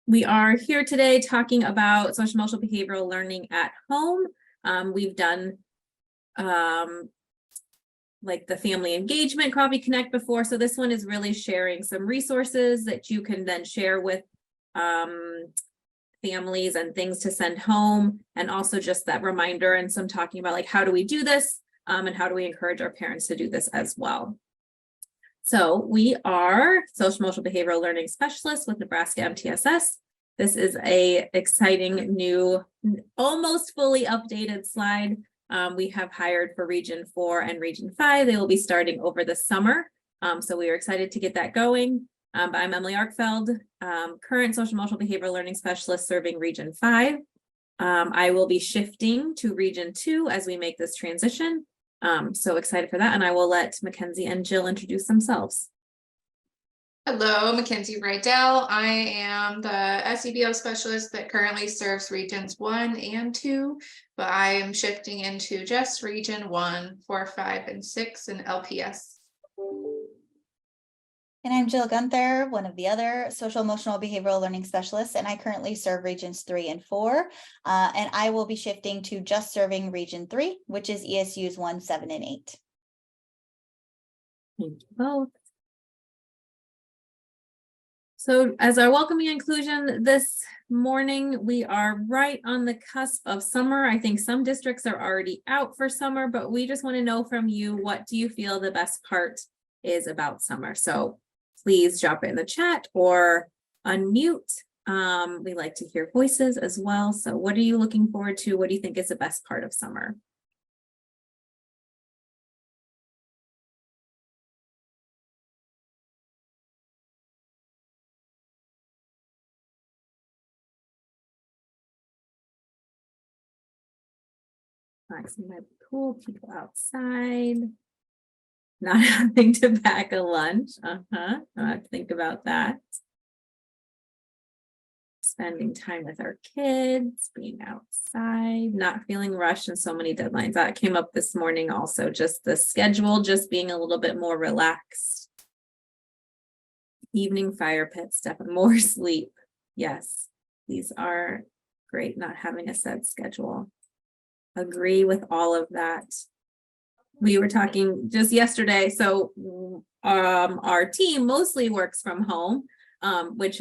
We are here today talking about social emotional behavioral learning at home. We've done like the family engagement Coffee Connect before. So this one is really sharing some resources that you can then share with families and things to send home. And also just that reminder and some talking about like, how do we do this? And how do we encourage our parents to do this as well? So we are social emotional behavioral learning specialists with Nebraska NeMTSS. This is a exciting new, almost fully updated slide. We have hired for Region 4 and Region 5. They will be starting over the summer. So we are excited to get that going. I'm Emily Arkfeld, current social emotional behavioral learning specialist serving Region 5. I will be shifting to Region 2 as we make this transition. So excited for that, and I will let Mackenzie and Jill introduce themselves. Hello, Mackenzie Rydell. I am the SEBL specialist that currently serves Regions 1 and 2, but I am shifting into just Region 1, 4, 5, and 6 in LPS. And I'm Jill Gunther, one of the other social emotional behavioral learning specialists, and I currently serve Regions 3 and 4, and I will be shifting to just serving Region 3, which is ESUs 1, 7, and 8. Thank you both. So as our welcoming inclusion this morning, we are right on the cusp of summer. I think some districts are already out for summer, but we just want to know from you, what do you feel the best part is about summer? So please drop it in the chat or unmute. We like to hear voices as well. So what are you looking forward to? What do you think is the best part of summer? Relaxing by the pool, people outside, not having to pack a lunch. I have to think about that. Spending time with our kids, being outside, not feeling rushed and so many deadlines. That came up this morning also, just the schedule, just being a little bit more relaxed. Evening fire pits, definitely more sleep. Yes, these are great, not having a set schedule. Agree with all of that. We were talking just yesterday, so our team mostly works from home, which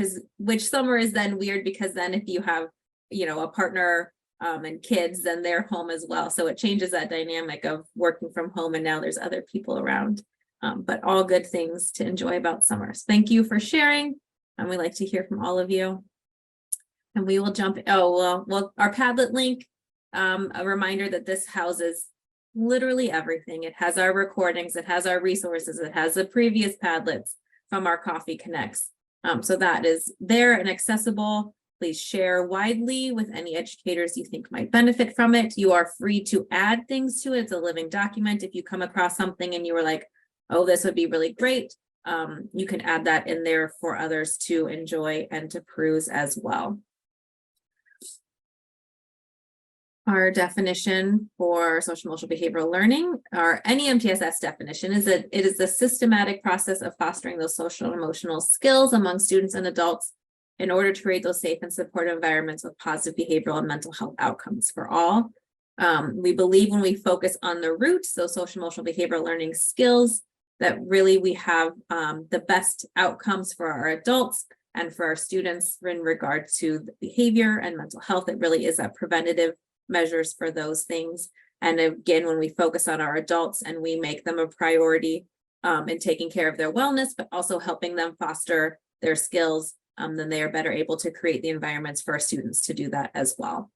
summer is then weird because then if you have a partner and kids, then they're home as well, so it changes that dynamic of working from home, and now there's other people around, but all good things to enjoy about summer. So thank you for sharing, and we like to hear from all of you. And we will jump well our Padlet link, a reminder that this houses literally everything. It has our recordings, it has our resources, it has the previous Padlets from our Coffee Connects. So that is there and accessible. Please share widely with any educators you think might benefit from it. You are free to add things to it. It's a living document. If you come across something and you were like, oh, this would be really great, you can add that in there for others to enjoy and to peruse as well. Our definition for social emotional behavioral learning, our NeMTSS definition, is that it is the systematic process of fostering those social and emotional skills among students and adults in order to create those safe and supportive environments with positive behavioral and mental health outcomes for all. We believe when we focus on the roots, those social emotional behavioral learning skills, that really we have the best outcomes for our adults and for our students in regard to the behavior and mental health. It really is that preventative measures for those things. And again, when we focus on our adults and we make them a priority in taking care of their wellness, but also helping them foster their skills, then they are better able to create the environments for our students to do that as well.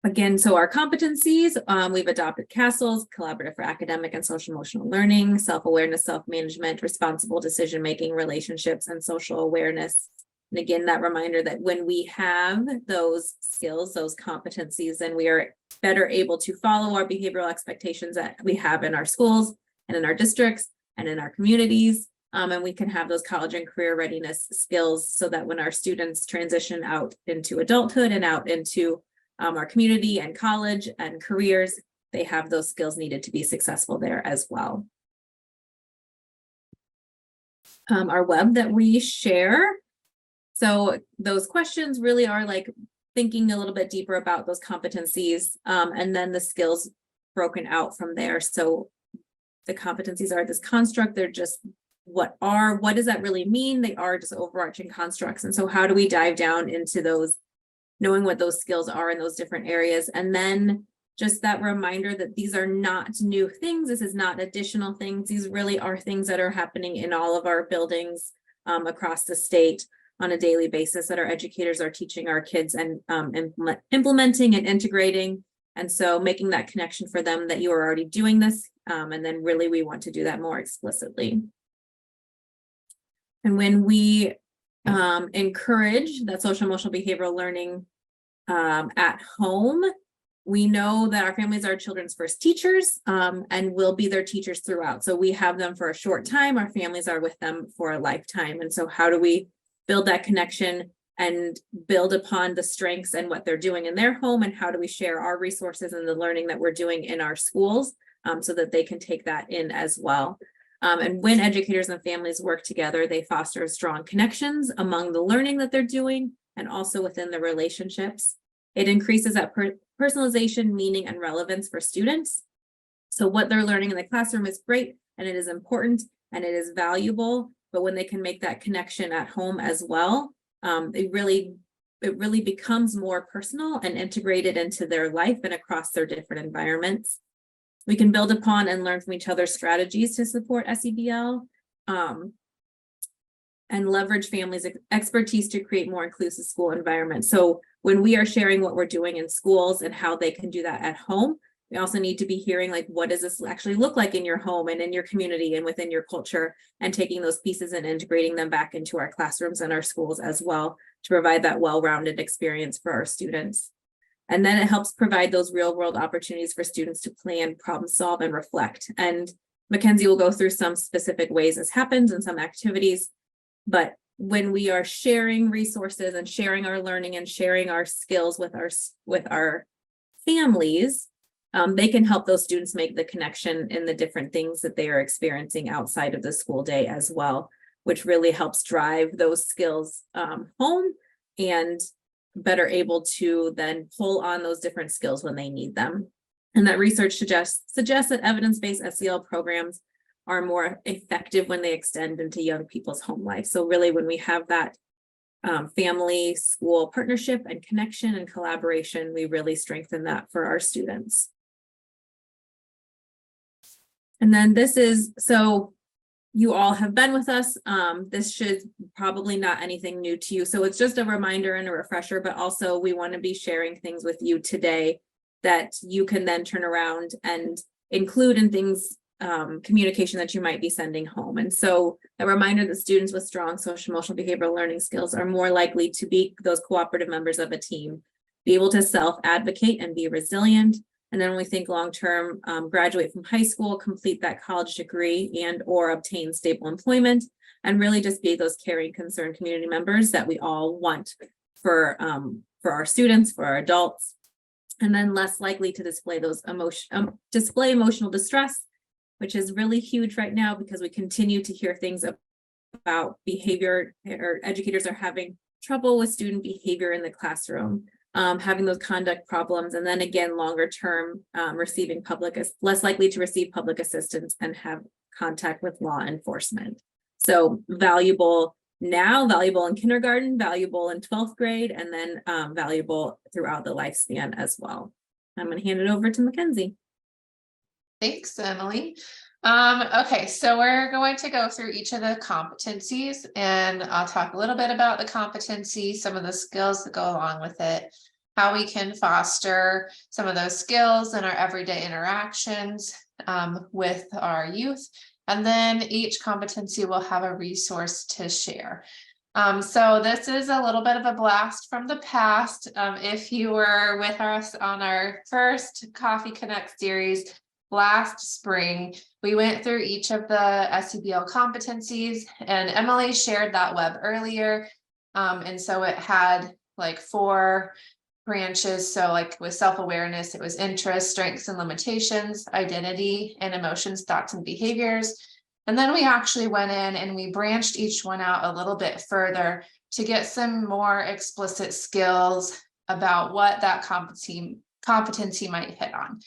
Again, so our competencies, we've adopted CASTLES, collaborative for academic and social emotional learning, self-awareness, self-management, responsible decision-making, relationships, and social awareness. And again, that reminder that when we have those skills, those competencies, then we are better able to follow our behavioral expectations that we have in our schools and in our districts and in our communities. And we can have those college and career readiness skills so that when our students transition out into adulthood and out into our community and college and careers, they have those skills needed to be successful there as well. our web that we share. So those questions really are like thinking a little bit deeper about those competencies, and then the skills broken out from there. So the competencies are this construct, they're just what does that really mean? They are just overarching constructs. And so how do we dive down into those, knowing what those skills are in those different areas? And then just that reminder that these are not new things. This is not additional things. These really are things that are happening in all of our buildings across the state on a daily basis that our educators are teaching our kids and implementing and integrating. And so making that connection for them that you are already doing this. And then really we want to do that more explicitly. And when we encourage that social emotional behavioral learning at home, we know that our families are our children's first teachers and will be their teachers throughout. So we have them for a short time, our families are with them for a lifetime. And so how do we build that connection and build upon the strengths and what they're doing in their home, and how do we share our resources and the learning that we're doing in our schools so that they can take that in as well. And when educators and families work together, they foster strong connections among the learning that they're doing and also within the relationships. It increases that personalization, meaning, and relevance for students. So what they're learning in the classroom is great, and it is important, and it is valuable, but when they can make that connection at home as well, it really becomes more personal and integrated into their life and across their different environments. We can build upon and learn from each other's strategies to support SEBL and leverage families' expertise to create more inclusive school environments. So when we are sharing what we're doing in schools and how they can do that at home, we also need to be hearing like, what does this actually look like in your home and in your community and within your culture, and taking those pieces and integrating them back into our classrooms and our schools as well to provide that well-rounded experience for our students. And then it helps provide those real world opportunities for students to plan, problem solve, and reflect. And Mackenzie will go through some specific ways this happens and some activities. But when we are sharing resources and sharing our learning and sharing our skills with our families, they can help those students make the connection in the different things that they are experiencing outside of the school day as well, which really helps drive those skills home and better able to then pull on those different skills when they need them. And that research suggests that evidence-based SEL programs are more effective when they extend into young people's home life. So really when we have that family school partnership and connection and collaboration, we really strengthen that for our students. And then this is, so you all have been with us. This should probably not anything new to you. So it's just a reminder and a refresher, but also we want to be sharing things with you today that you can then turn around and include in things, communication that you might be sending home. And so a reminder that students with strong social emotional behavioral learning skills are more likely to be those cooperative members of a team, be able to self-advocate and be resilient. And then when we think long-term, graduate from high school, complete that college degree and or obtain stable employment, and really just be those caring, concerned community members that we all want for our students, for our adults. And then less likely to display those emotional distress, which is really huge right now because we continue to hear things about behavior, or educators are having trouble with student behavior in the classroom. Having those conduct problems, and then again, longer term, less likely to receive public assistance and have contact with law enforcement. So valuable now, valuable in kindergarten, valuable in 12th grade, and then valuable throughout the lifespan as well. I'm going to hand it over to Mackenzie. Thanks, Emily. Okay, so we're going to go through each of the competencies, and I'll talk a little bit about the competency, some of the skills that go along with it, how we can foster some of those skills in our everyday interactions with our youth, and then each competency will have a resource to share. So this is a little bit of a blast from the past. If you were with us on our first Coffee Connect series last spring, we went through each of the SEBL competencies, and Emily shared that web earlier. And so it had like 4 branches. So like with self-awareness, it was interests, strengths and limitations, identity, and emotions, thoughts and behaviors. And then we actually went in and we branched each one out a little bit further to get some more explicit skills about what that competency might hit on.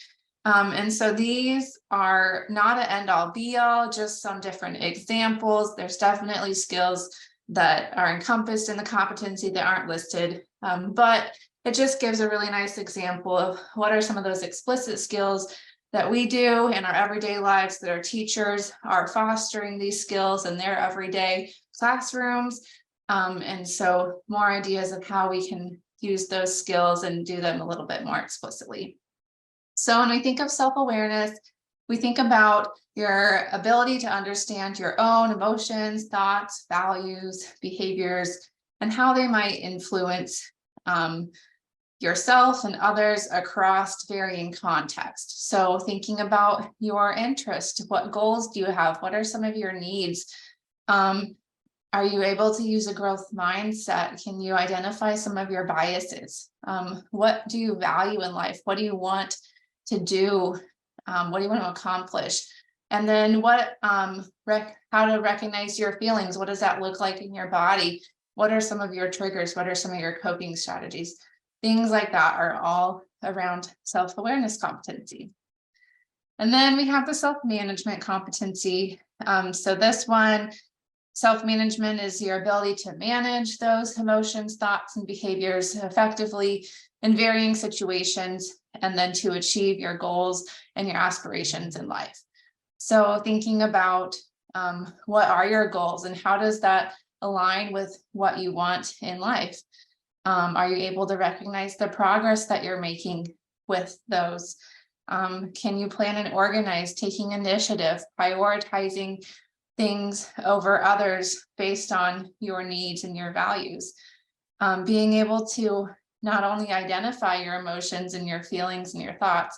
And so these are not an end all be all, just some different examples. There's definitely skills that are encompassed in the competency that aren't listed, but it just gives a really nice example of what are some of those explicit skills that we do in our everyday lives, that our teachers are fostering these skills in their everyday classrooms. And so more ideas of how we can use those skills and do them a little bit more explicitly. So when we think of self-awareness, we think about your ability to understand your own emotions, thoughts, values, behaviors, and how they might influence yourself and others across varying contexts. So thinking about your interest, what goals do you have? What are some of your needs? Are you able to use a growth mindset? Can you identify some of your biases? What do you value in life? What do you want to do? What do you want to accomplish? And then how to recognize your feelings? What does that look like in your body? What are some of your triggers? What are some of your coping strategies? Things like that are all around self-awareness competency. And then we have the self-management competency. So this one, self-management is your ability to manage those emotions, thoughts, and behaviors effectively in varying situations, and then to achieve your goals and your aspirations in life. So thinking about what are your goals and how does that align with what you want in life? Are you able to recognize the progress that you're making with those? Can you plan and organize, taking initiative, prioritizing things over others based on your needs and your values? Being able to not only identify your emotions and your feelings and your thoughts,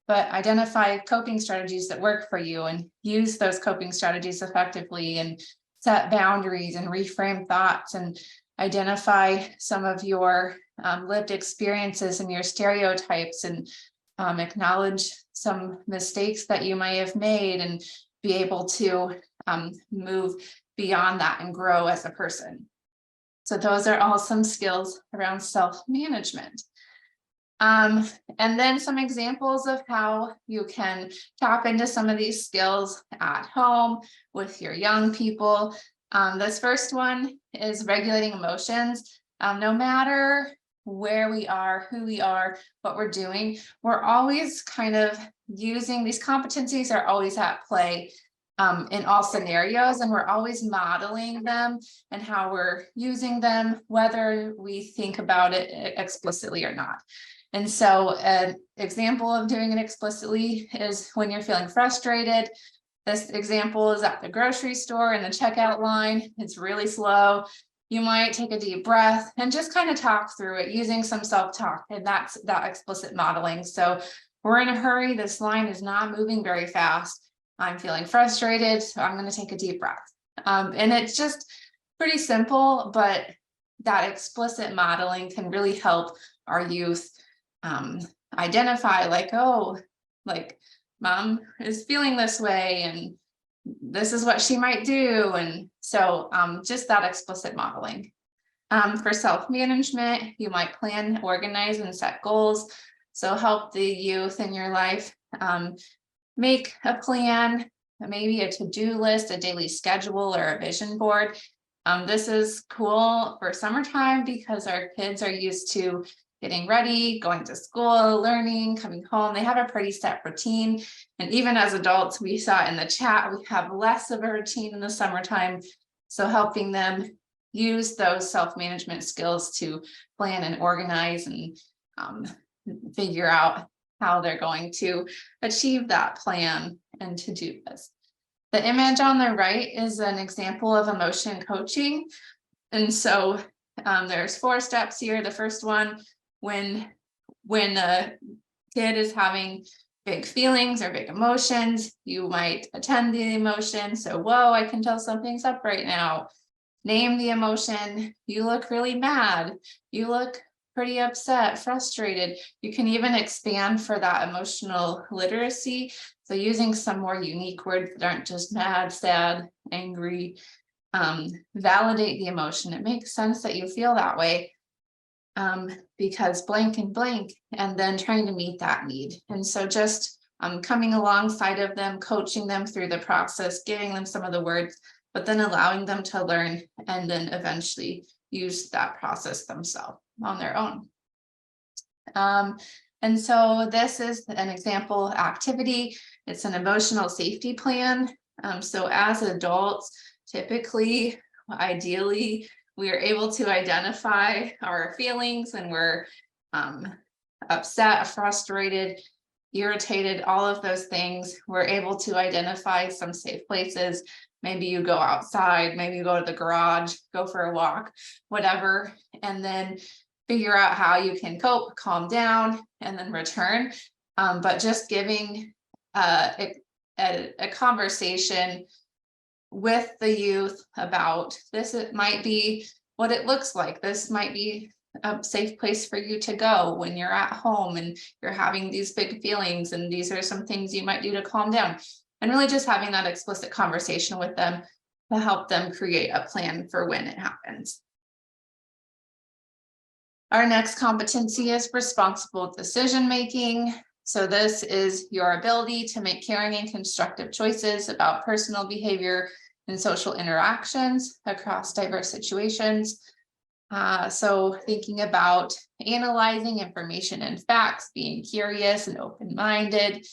but identify coping strategies that work for you and use those coping strategies effectively and set boundaries and reframe thoughts and identify some of your lived experiences and your stereotypes and acknowledge some mistakes that you may have made and be able to move beyond that and grow as a person. So those are all some skills around self-management. And then some examples of how you can tap into some of these skills at home with your young people. This first one is regulating emotions. No matter where we are, who we are, what we're doing, we're always kind of using these competencies are always at play in all scenarios, and we're always modeling them and how we're using them, whether we think about it explicitly or not. And so an example of doing it explicitly is when you're feeling frustrated. This example is at the grocery store in the checkout line. It's really slow. You might take a deep breath and just kind of talk through it using some self-talk, and that's that explicit modeling. So we're in a hurry. This line is not moving very fast. I'm feeling frustrated, so I'm going to take a deep breath. And it's just pretty simple, but that explicit modeling can really help our youth identify like, oh, like mom is feeling this way and this is what she might do. And so just that explicit modeling. For self-management, you might plan, organize, and set goals. So help the youth in your life make a plan, maybe a to-do list, a daily schedule, or a vision board. This is cool for summertime because our kids are used to getting ready, going to school, learning, coming home. They have a pretty set routine. And even as adults, we saw in the chat, we have less of a routine in the summertime. So helping them use those self-management skills to plan and organize and figure out how they're going to achieve that plan and to do this. The image on the right is an example of emotion coaching. And so there's 4 steps here. The first one, when a kid is having big feelings or big emotions, you might attend the emotion. So, whoa, I can tell something's up right now. Name the emotion. You look really mad. You look pretty upset, frustrated. You can even expand for that emotional literacy. So using some more unique words that aren't just mad, sad, angry, validate the emotion. It makes sense that you feel that way because blank and blank, and then trying to meet that need. And so just coming alongside of them, coaching them through the process, giving them some of the words, but then allowing them to learn and then eventually use that process themselves on their own. And so this is an example activity. It's an emotional safety plan. So as adults, typically, ideally, we are able to identify our feelings when we're upset, frustrated, irritated, all of those things. We're able to identify some safe places. Maybe you go outside, maybe you go to the garage, go for a walk, whatever, and then figure out how you can cope, calm down, and then return. But just giving a conversation with the youth about this, it might be what it looks like. This might be a safe place for you to go when you're at home and you're having these big feelings, and these are some things you might do to calm down. And really just having that explicit conversation with them to help them create a plan for when it happens. Our next competency is responsible decision making. So this is your ability to make caring and constructive choices about personal behavior and social interactions across diverse situations. So thinking about analyzing information and facts, being curious and open-minded,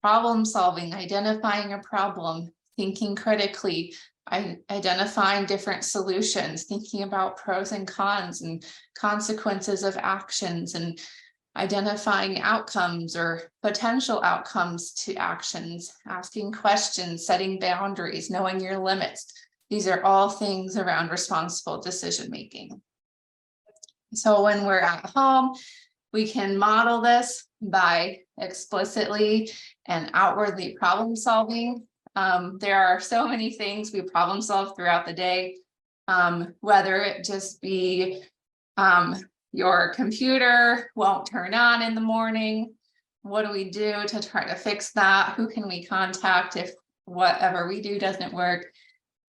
problem solving, identifying a problem, thinking critically, identifying different solutions, thinking about pros and cons and consequences of actions, and identifying outcomes or potential outcomes to actions, asking questions, setting boundaries, knowing your limits. These are all things around responsible decision making. So when we're at home, we can model this by explicitly and outwardly problem solving. There are so many things we problem solve throughout the day, whether it just be your computer won't turn on in the morning. What do we do to try to fix that? Who can we contact if whatever we do doesn't work?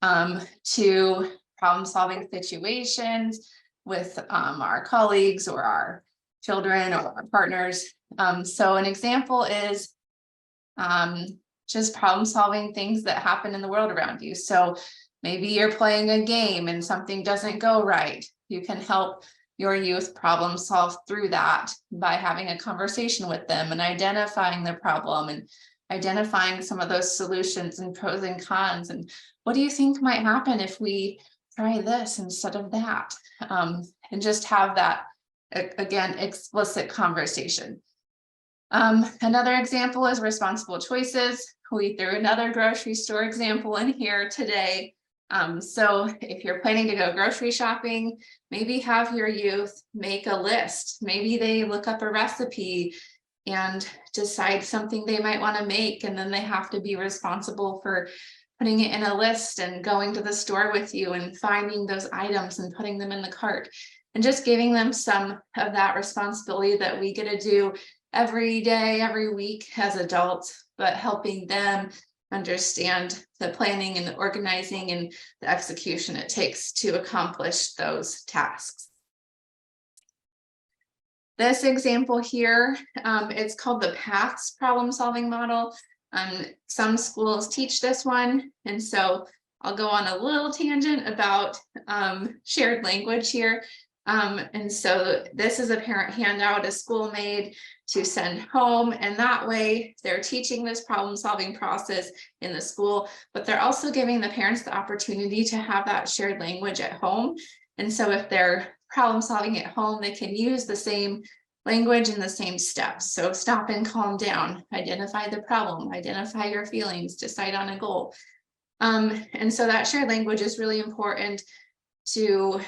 To problem solving situations with our colleagues or our children or our partners. So an example is just problem solving things that happen in the world around you. So maybe you're playing a game and something doesn't go right. You can help your youth problem solve through that by having a conversation with them and identifying the problem and identifying some of those solutions and pros and cons. And what do you think might happen if we try this instead of that? And just have that, again, explicit conversation. Another example is responsible choices. We threw another grocery store example in here today. So if you're planning to go grocery shopping, maybe have your youth make a list. Maybe they look up a recipe and decide something they might want to make, and then they have to be responsible for putting it in a list and going to the store with you and finding those items and putting them in the cart, and just giving them some of that responsibility that we get to do every day, every week as adults, but helping them understand the planning and the organizing and the execution it takes to accomplish those tasks. This example here, it's called the PATHS problem solving model. Some schools teach this one, and so I'll go on a little tangent about shared language here. And so this is a parent handout a school made to send home, and that way they're teaching this problem solving process in the school, but they're also giving the parents the opportunity to have that shared language at home. And so if they're problem solving at home, they can use the same language and the same steps. So stop and calm down, identify the problem, identify your feelings, decide on a goal. And so that shared language is really important to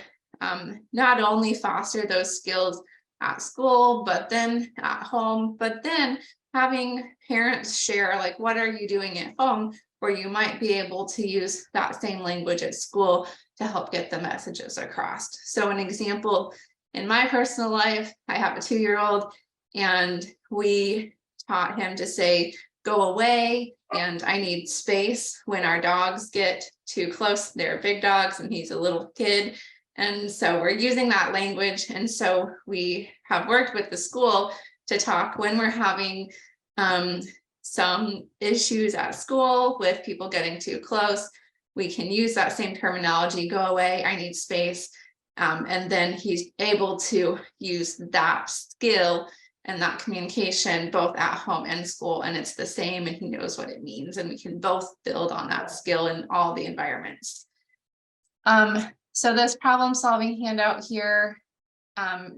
not only foster those skills at school, but then at home, but then having parents share, like, what are you doing at home where you might be able to use that same language at school to help get the messages across. So an example in my personal life, I have a 2-year-old, and we taught him to say, go away, and I need space when our dogs get too close. They're big dogs and he's a little kid. And so we're using that language. And so we have worked with the school to talk when we're having some issues at school with people getting too close. We can use that same terminology, go away, I need space. And then he's able to use that skill and that communication both at home and school, and it's the same, and he knows what it means, and we can both build on that skill in all the environments. So this problem solving handout here,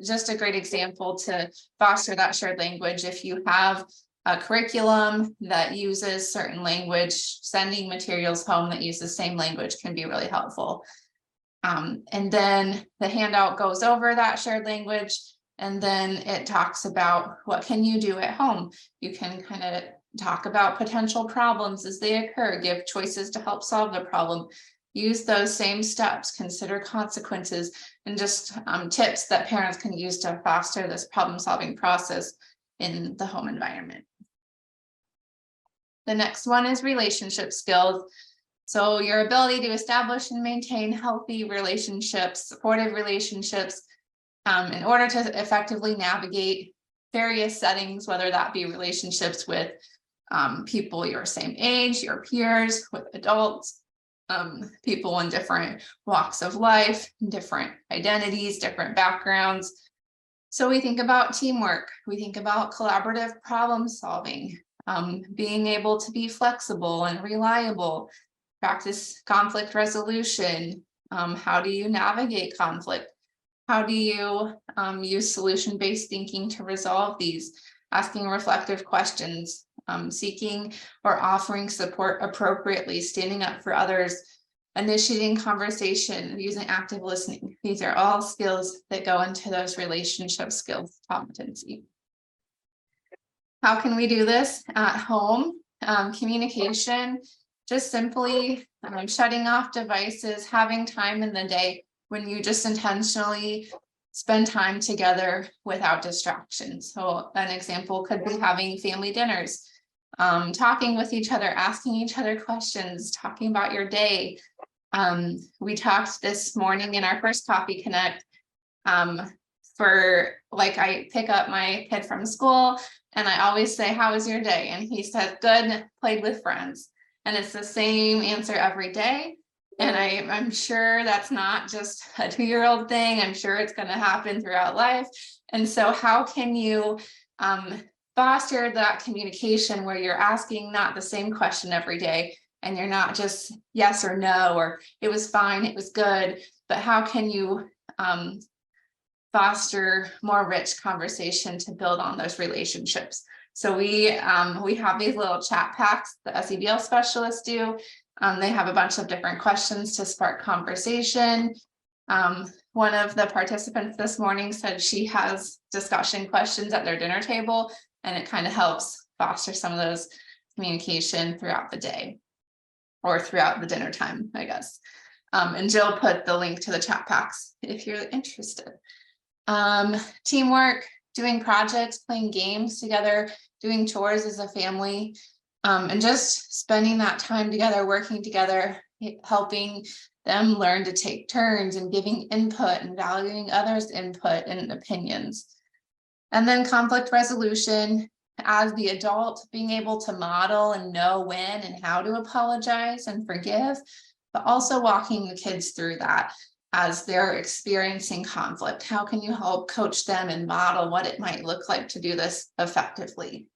just a great example to foster that shared language. If you have a curriculum that uses certain language, sending materials home that use the same language can be really helpful. And then the handout goes over that shared language, and then it talks about what can you do at home. You can kind of talk about potential problems as they occur, give choices to help solve the problem, use those same steps, consider consequences, and just tips that parents can use to foster this problem solving process in the home environment. The next one is relationship skills. So your ability to establish and maintain healthy relationships, supportive relationships, in order to effectively navigate various settings, whether that be relationships with people your same age, your peers, with adults, people in different walks of life, different identities, different backgrounds. So we think about teamwork, we think about collaborative problem solving, being able to be flexible and reliable, practice conflict resolution. How do you navigate conflict? How do you use solution-based thinking to resolve these? Asking reflective questions, seeking or offering support appropriately, standing up for others, initiating conversation, using active listening. These are all skills that go into those relationship skills competency. How can we do this at home? Communication, just simply shutting off devices, having time in the day when you just intentionally spend time together without distractions. So an example could be having family dinners, talking with each other, asking each other questions, talking about your day. We talked this morning in our first Coffee Connect for, like, I pick up my kid from school and I always say, how was your day? And he said, good, played with friends. And it's the same answer every day. And I'm sure that's not just a 2-year-old thing. I'm sure it's going to happen throughout life. And so how can you foster that communication where you're asking not the same question every day, and you're not just yes or no, or it was fine, it was good, but how can you foster more rich conversation to build on those relationships? So we have these little chat packs the SEBL specialists do. They have a bunch of different questions to spark conversation. One of the participants this morning said she has discussion questions at their dinner table, and it kind of helps foster some of those communication throughout the day or throughout the dinner time, I guess. And Jill put the link to the chat packs if you're interested. Teamwork, doing projects, playing games together, doing chores as a family. And just spending that time together, working together, helping them learn to take turns and giving input and valuing others' input and opinions. And then conflict resolution, as the adult, being able to model and know when and how to apologize and forgive, but also walking the kids through that as they're experiencing conflict. How can you help coach them and model what it might look like to do this effectively?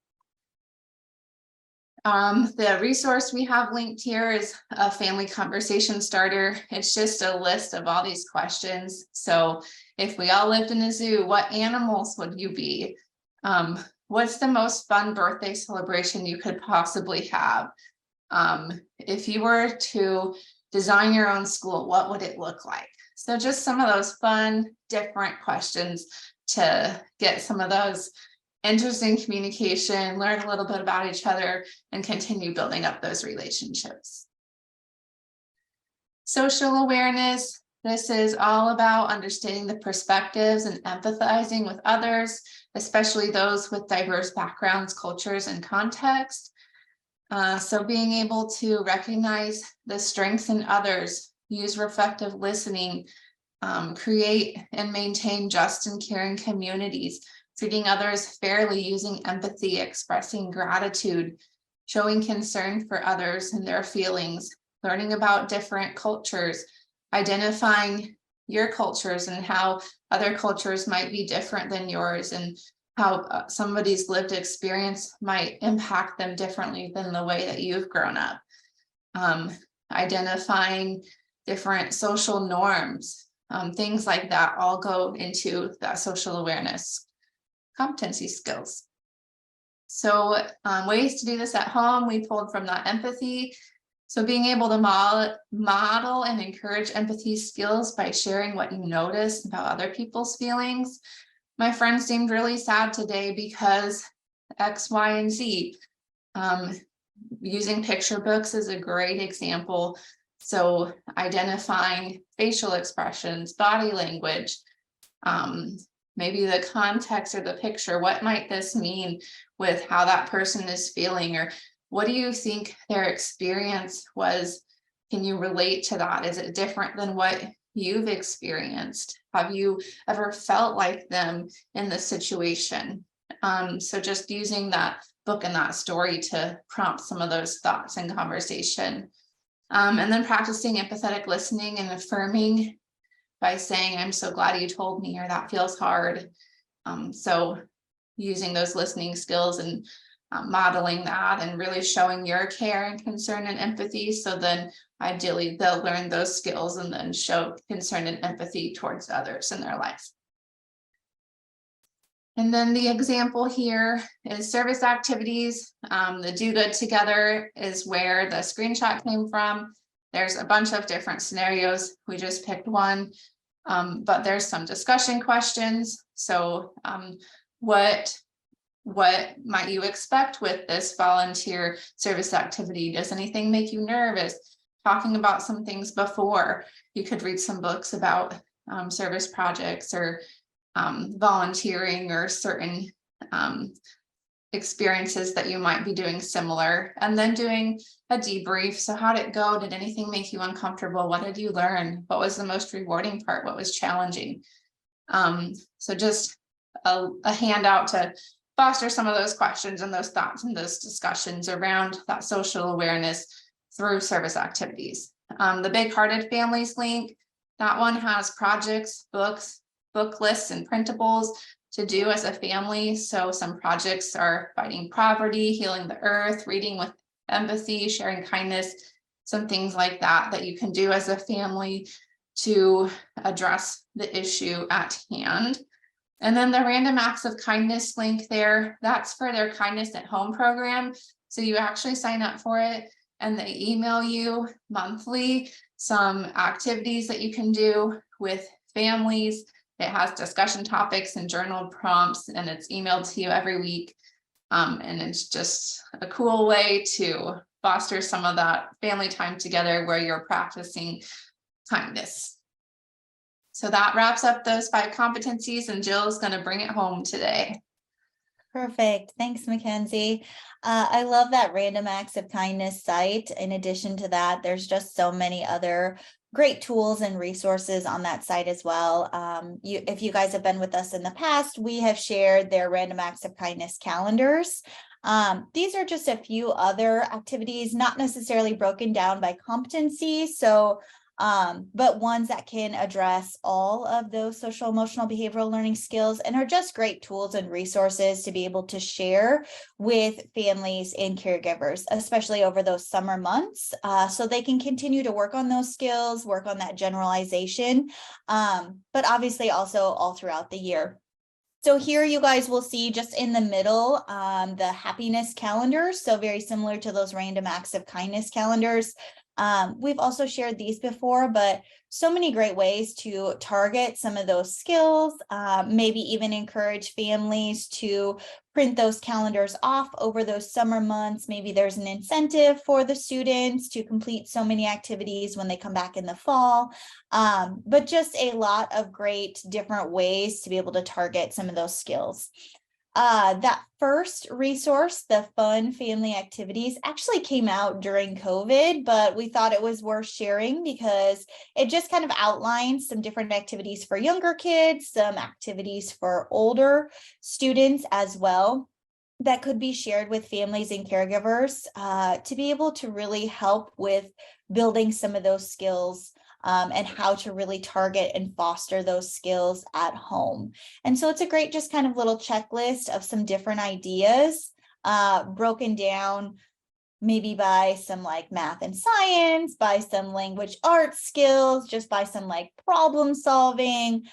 The resource we have linked here is a family conversation starter. It's just a list of all these questions. So if we all lived in a zoo, what animals would you be? What's the most fun birthday celebration you could possibly have? If you were to design your own school, what would it look like? So just some of those fun, different questions to get some of those interesting communication, learn a little bit about each other, and continue building up those relationships. Social awareness, This is all about understanding the perspectives and empathizing with others, especially those with diverse backgrounds, cultures, and context. So being able to recognize the strengths in others, use reflective listening, create and maintain just and caring communities, treating others fairly, using empathy, expressing gratitude, showing concern for others and their feelings, learning about different cultures, identifying your cultures and how other cultures might be different than yours, and how somebody's lived experience might impact them differently than the way that you've grown up. Identifying different social norms, things like that all go into that social awareness competency skills. So ways to do this at home, we pulled from that empathy. So being able to model and encourage empathy skills by sharing what you notice about other people's feelings. My friend seemed really sad today because X, Y, and Z. Using picture books is a great example. So identifying facial expressions, body language, maybe the context or the picture, what might this mean with how that person is feeling, or what do you think their experience was? Can you relate to that? Is it different than what you've experienced? Have you ever felt like them in this situation? So just using that book and that story to prompt some of those thoughts and conversation. And then practicing empathetic listening and affirming by saying, I'm so glad you told me, or that feels hard. So using those listening skills and modeling that and really showing your care and concern and empathy. So then ideally they'll learn those skills and then show concern and empathy towards others in their life. And then the example here is service activities. The Do Good Together is where the screenshot came from. There's a bunch of different scenarios. We just picked one, but there's some discussion questions. So what might you expect with this volunteer service activity? Does anything make you nervous? Talking about some things before. You could read some books about service projects or volunteering or certain experiences that you might be doing similar, and then doing a debrief. So how did it go? Did anything make you uncomfortable? What did you learn? What was the most rewarding part? What was challenging? So just a handout to foster some of those questions and those thoughts and those discussions around that social awareness through service activities. The Big Hearted Families link, that one has projects, books, book lists, and printables to do as a family. So some projects are fighting poverty, healing the earth, reading with empathy, sharing kindness, some things like that that you can do as a family to address the issue at hand. And then the Random Acts of Kindness link there, that's for their Kindness at Home program. So you actually sign up for it and they email you monthly some activities that you can do with families. It has discussion topics and journal prompts, and it's emailed to you every week. And it's just a cool way to foster some of that family time together where you're practicing kindness. So that wraps up those 5 competencies, and Jill's going to bring it home today. Perfect. Thanks, Mackenzie. I love that Random Acts of Kindness site. In addition to that, there's just so many other great tools and resources on that site as well. If you guys have been with us in the past, we have shared their Random Acts of Kindness calendars. These are just a few other activities, not necessarily broken down by competency. So but ones that can address all of those social emotional behavioral learning skills and are just great tools and resources to be able to share with families and caregivers, especially over those summer months, so they can continue to work on those skills, work on that generalization, but obviously also all throughout the year. So here you guys will see just in the middle, the happiness calendar. So very similar to those Random Acts of Kindness calendars. We've also shared these before, but so many great ways to target some of those skills, maybe even encourage families to print those calendars off over those summer months. Maybe there's an incentive for the students to complete so many activities when they come back in the fall, but just a lot of great different ways to be able to target some of those skills. That first resource, the fun family activities, actually came out during COVID, but we thought it was worth sharing because it just kind of outlines some different activities for younger kids, some activities for older students as well, that could be shared with families and caregivers to be able to really help with building some of those skills and how to really target and foster those skills at home. And so it's a great just kind of little checklist of some different ideas broken down maybe by some like math and science, by some language arts skills, just by some like problem solving,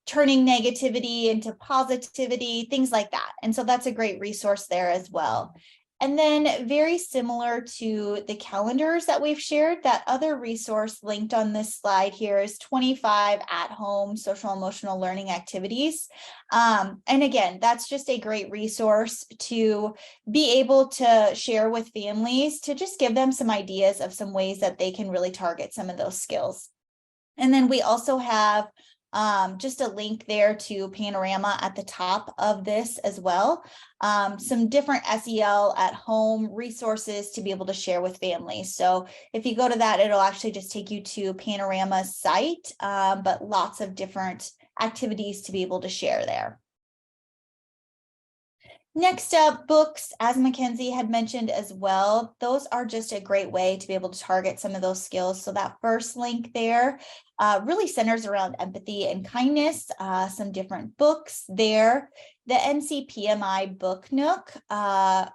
turning negativity into positivity, things like that. And so that's a great resource there as well. And then very similar to the calendars that we've shared, that other resource linked on this slide here is 25 at-home social emotional learning activities. And again, that's just a great resource to be able to share with families to just give them some ideas of some ways that they can really target some of those skills. And then we also have just a link there to Panorama at the top of this as well. Some different SEL at home resources to be able to share with families. So if you go to that, it'll actually just take you to Panorama's site, but lots of different activities to be able to share there. Next up, books, as Mackenzie had mentioned as well, those are just a great way to be able to target some of those skills. So that first link there really centers around empathy and kindness, some different books there. The NCPMI Book Nook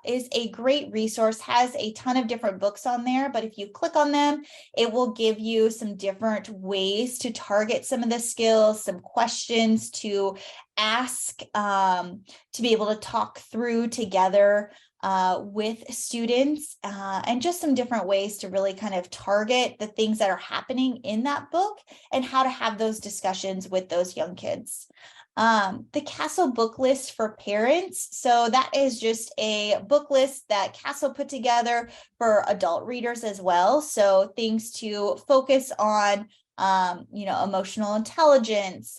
is a great resource, has a ton of different books on there, but if you click on them, it will give you some different ways to target some of the skills, some questions to ask, to be able to talk through together with students, and just some different ways to really kind of target the things that are happening in that book and how to have those discussions with those young kids. The Castle book list for parents. So that is just a book list that Castle put together for adult readers as well. So things to focus on, emotional intelligence,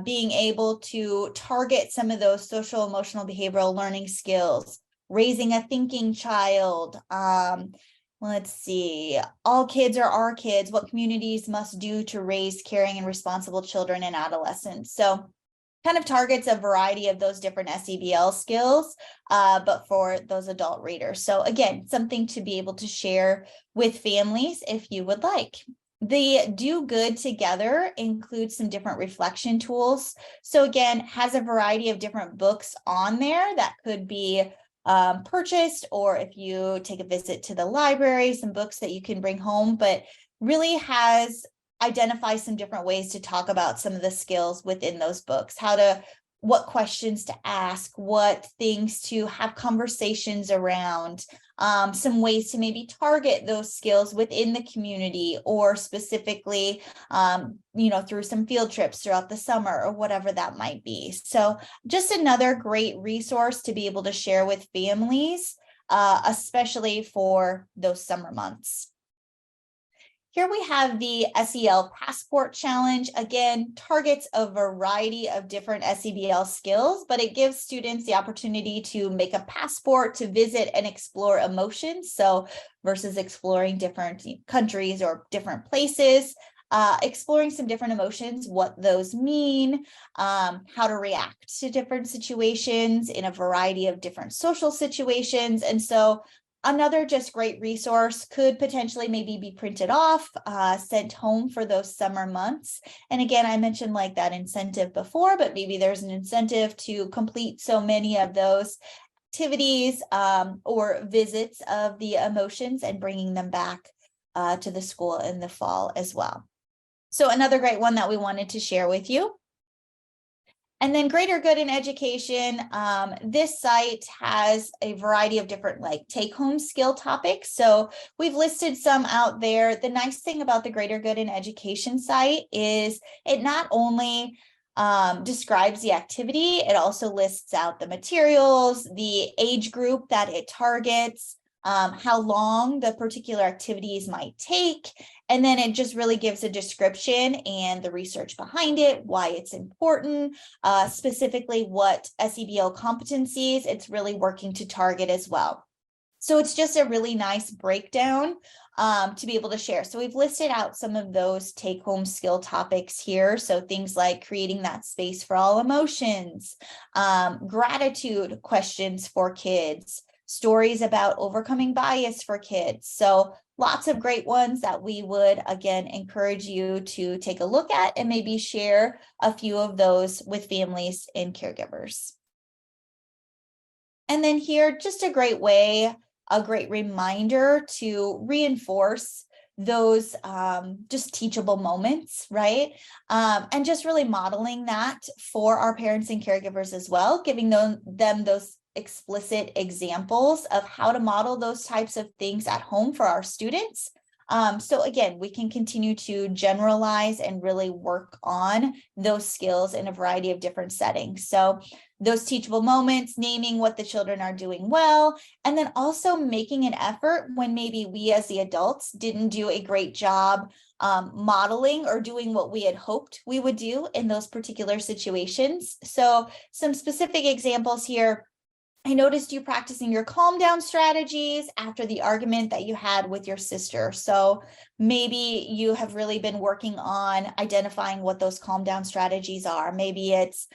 being able to target some of those social emotional behavioral learning skills, raising a thinking child. Let's see, all kids are our kids, what communities must do to raise caring and responsible children and adolescents. So kind of targets a variety of those different SEBL skills, but for those adult readers. So again, something to be able to share with families if you would like. The Do Good Together includes some different reflection tools. So again, has a variety of different books on there that could be purchased, or if you take a visit to the library, some books that you can bring home, but really has identify some different ways to talk about some of the skills within those books, what questions to ask, what things to have conversations around, some ways to maybe target those skills within the community or specifically, through some field trips throughout the summer or whatever that might be. So just another great resource to be able to share with families, especially for those summer months. Here we have the SEL Passport Challenge. Again, targets a variety of different SEBL skills, but it gives students the opportunity to make a passport to visit and explore emotions. So versus exploring different countries or different places, exploring some different emotions, what those mean, how to react to different situations in a variety of different social situations. And so another just great resource could potentially maybe be printed off, sent home for those summer months. And again, I mentioned like that incentive before, but maybe there's an incentive to complete so many of those activities or visits of the emotions and bringing them back to the school in the fall as well. So another great one that we wanted to share with you. And then Greater Good in Education, this site has a variety of different like take-home skill topics. So we've listed some out there. The nice thing about the Greater Good in Education site is it not only describes the activity, it also lists out the materials, the age group that it targets, how long the particular activities might take, and then it just really gives a description and the research behind it, why it's important, specifically what SEBL competencies it's really working to target as well. So it's just a really nice breakdown to be able to share. So we've listed out some of those take-home skill topics here. So things like creating that space for all emotions, gratitude questions for kids, stories about overcoming bias for kids. So lots of great ones that we would, again, encourage you to take a look at and maybe share a few of those with families and caregivers. And then here, just a great way, a great reminder to reinforce those just teachable moments, right? And just really modeling that for our parents and caregivers as well, giving them those explicit examples of how to model those types of things at home for our students. So again, we can continue to generalize and really work on those skills in a variety of different settings. So those teachable moments, naming what the children are doing well, and then also making an effort when maybe we as the adults didn't do a great job modeling or doing what we had hoped we would do in those particular situations. So some specific examples here. I noticed you practicing your calm down strategies after the argument that you had with your sister. So maybe you have really been working on identifying what those calm down strategies are. Maybe it's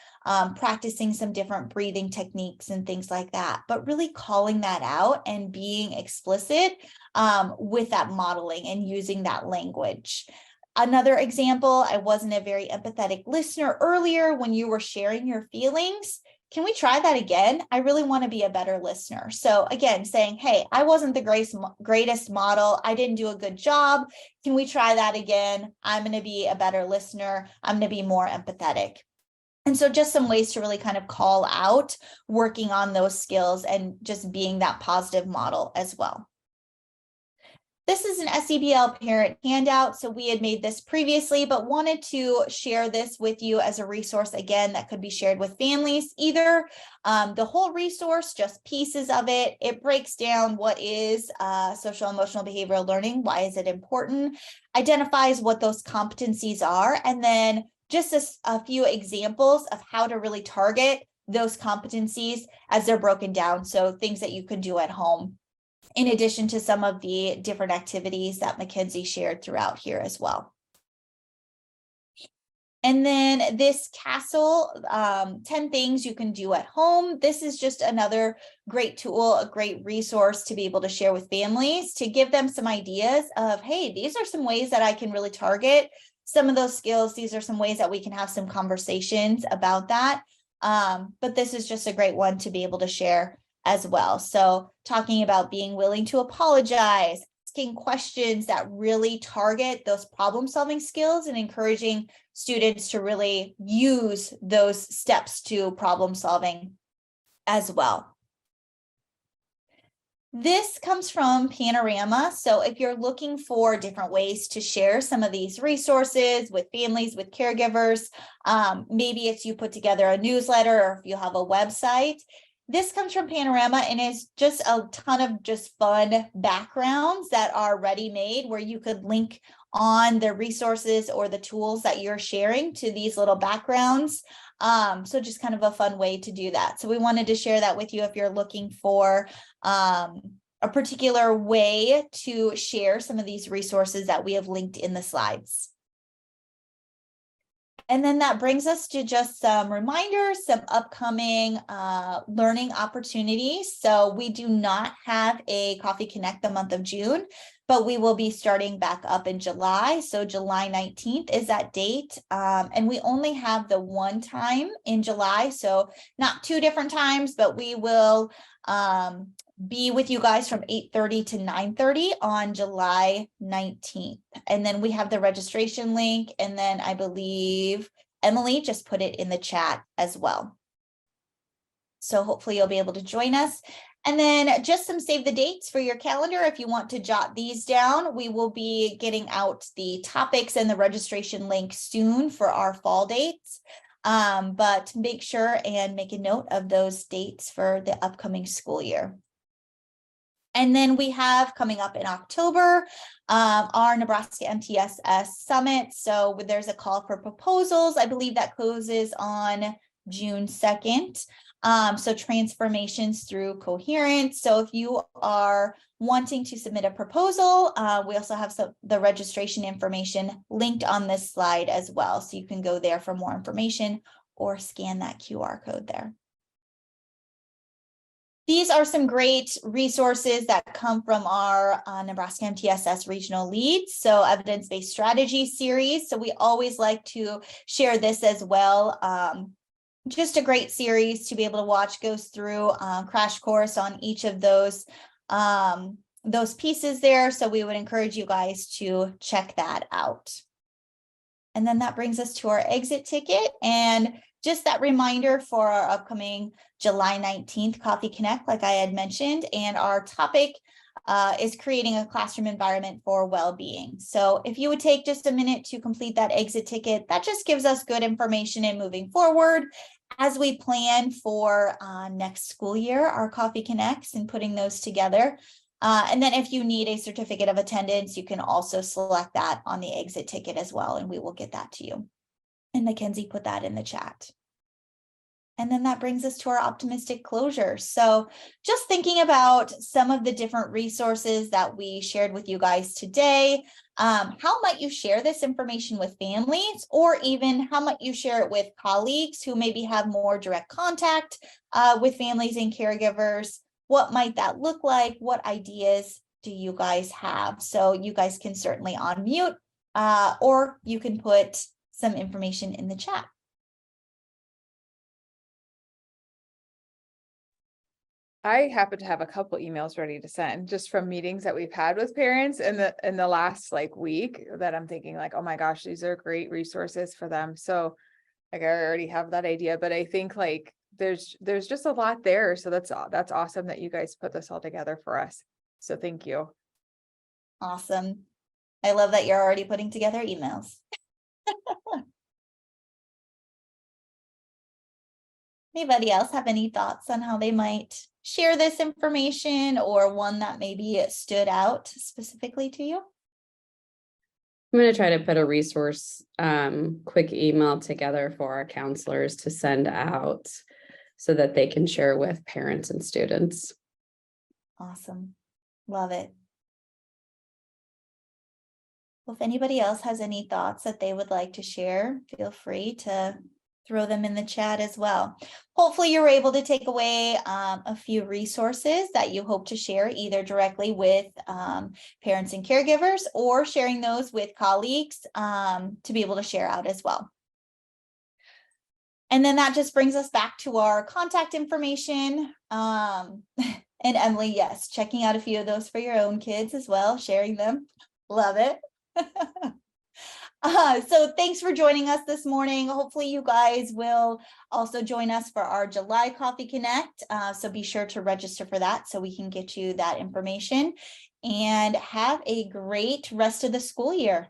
practicing some different breathing techniques and things like that, but really calling that out and being explicit with that modeling and using that language. Another example, I wasn't a very empathetic listener earlier when you were sharing your feelings. Can we try that again? I really want to be a better listener. So again, saying, hey, I wasn't the greatest model. I didn't do a good job. Can we try that again? I'm going to be a better listener. I'm going to be more empathetic. And so just some ways to really kind of call out working on those skills and just being that positive model as well. This is an SEBL parent handout. So we had made this previously, but wanted to share this with you as a resource again that could be shared with families, either the whole resource, just pieces of it. It breaks down what is social emotional behavioral learning, why is it important, identifies what those competencies are, and then just a few examples of how to really target those competencies as they're broken down. So things that you can do at home, in addition to some of the different activities that Mackenzie shared throughout here as well. And then this castle, 10 things you can do at home. This is just another great tool, a great resource to be able to share with families, to give them some ideas of, hey, these are some ways that I can really target some of those skills. These are some ways that we can have some conversations about that. But this is just a great one to be able to share as well. So talking about being willing to apologize, asking questions that really target those problem solving skills and encouraging students to really use those steps to problem solving as well. This comes from Panorama. So if you're looking for different ways to share some of these resources with families, with caregivers, maybe it's you put together a newsletter or if you have a website. This comes from Panorama and is just a ton of just fun backgrounds that are ready-made where you could link on the resources or the tools that you're sharing to these little backgrounds. So just kind of a fun way to do that. So we wanted to share that with you if you're looking for a particular way to share some of these resources that we have linked in the slides. And then that brings us to just some reminders, some upcoming learning opportunities. So we do not have a Coffee Connect the month of June, but we will be starting back up in July. So July 19th is that date. And we only have the one time in July. So not two different times, but we will be with you guys from 8:30 to 9:30 on July 19th. And then we have the registration link. And then I believe Emily just put it in the chat as well. So hopefully you'll be able to join us. And then just some save the dates for your calendar. If you want to jot these down, we will be getting out the topics and the registration link soon for our fall dates. But make sure and make a note of those dates for the upcoming school year. And then we have coming up in October, our Nebraska NeMTSS Summit. So there's a call for proposals. I believe that closes on June 2nd. So transformations through coherence. So if you are wanting to submit a proposal, we also have the registration information linked on this slide as well. So you can go there for more information or scan that QR code there. These are some great resources that come from our Nebraska NeMTSS regional leads. So evidence-based strategy series. So we always like to share this as well. Just a great series to be able to watch, goes through crash course on each of those pieces there. So we would encourage you guys to check that out. And then that brings us to our exit ticket, and just that reminder for our upcoming July 19th Coffee Connect, like I had mentioned, and our topic is creating a classroom environment for well-being. So if you would take just a minute to complete that exit ticket, that just gives us good information in moving forward as we plan for next school year, our Coffee Connects, and putting those together. And then if you need a certificate of attendance, you can also select that on the exit ticket as well, and we will get that to you. And Mackenzie put that in the chat. And then that brings us to our optimistic closure. So just thinking about some of the different resources that we shared with you guys today, how might you share this information with families, or even how might you share it with colleagues who maybe have more direct contact with families and caregivers? What might that look like? What ideas do you guys have? So you guys can certainly unmute or you can put some information in the chat. I happen to have a couple emails ready to send just from meetings that we've had with parents in the last week, that I'm thinking oh my gosh, these are great resources for them. So I already have that idea, but I think there's just a lot there. So that's awesome that you guys put this all together for us. So thank you. Awesome. I love that you're already putting together emails. Anybody else have any thoughts on how they might share this information, or one that maybe stood out specifically to you? I'm going to try to put a resource quick email together for our counselors to send out so that they can share with parents and students. Awesome. Love it. Well, if anybody else has any thoughts that they would like to share, feel free to throw them in the chat as well. Hopefully you're able to take away a few resources that you hope to share either directly with parents and caregivers, or sharing those with colleagues to be able to share out as well. And then that just brings us back to our contact information. And Emily, yes, checking out a few of those for your own kids as well, sharing them. Love it. So thanks for joining us this morning. Hopefully you guys will also join us for our July Coffee Connect. So be sure to register for that so we can get you that information, and have a great rest of the school year.